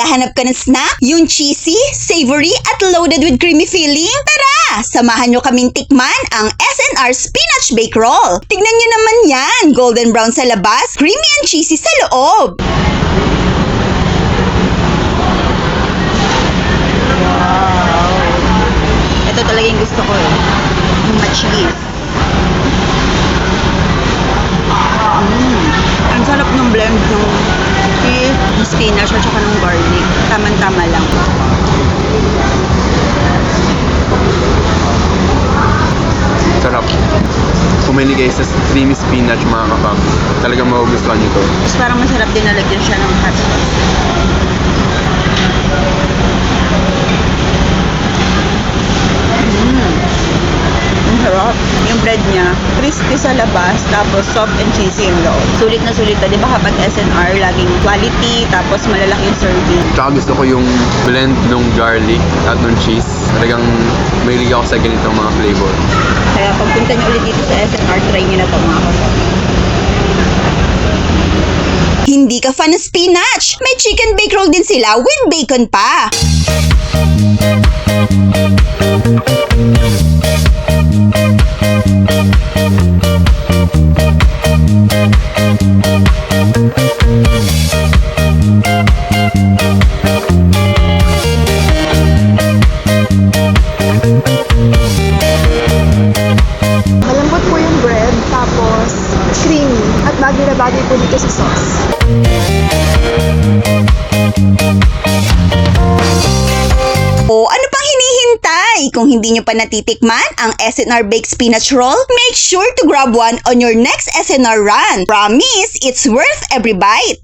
Naghahanap ka ng snack? Yung cheesy, savory, at loaded with creamy filling? Tara! Samahan nyo kaming tikman ang SNR Spinach Bake Roll. Tignan nyo naman yan! Golden brown sa labas, creamy and cheesy sa loob. Ito talaga yung gusto ko eh. Yung ma-cheese. Ang sarap ng blend ng cheese, ng spinach at saka ng garlic. Taman-tama lang. Sarap. Pumili kayo sa creamy spinach mga kapag. Talagang magugustuhan nyo to. Tapos parang masarap din nalagyan siya ng hot sauce. Ang sarap. Yung bread niya, crispy sa labas, tapos soft and cheesy yung loob. Sulit na sulit to. Di ba kapag SNR, laging quality, tapos malalaki yung serving. Tsaka gusto ko yung blend ng garlic at ng cheese. Talagang mahilig ako sa ganitong mga flavor. Kaya pagpunta niyo ulit dito sa SNR, try niyo na ito mga kapatid. Hindi ka fan ng spinach? May chicken bake roll din sila with bacon pa. Malambot po yung bread, tapos creamy, at bagay na bagay po dito sa sauce. O ano pang hinihintay? Kung hindi nyo pa natitikman ang SNR Baked Spinach Roll, make sure to grab one on your next SNR run. Promise, it's worth every bite!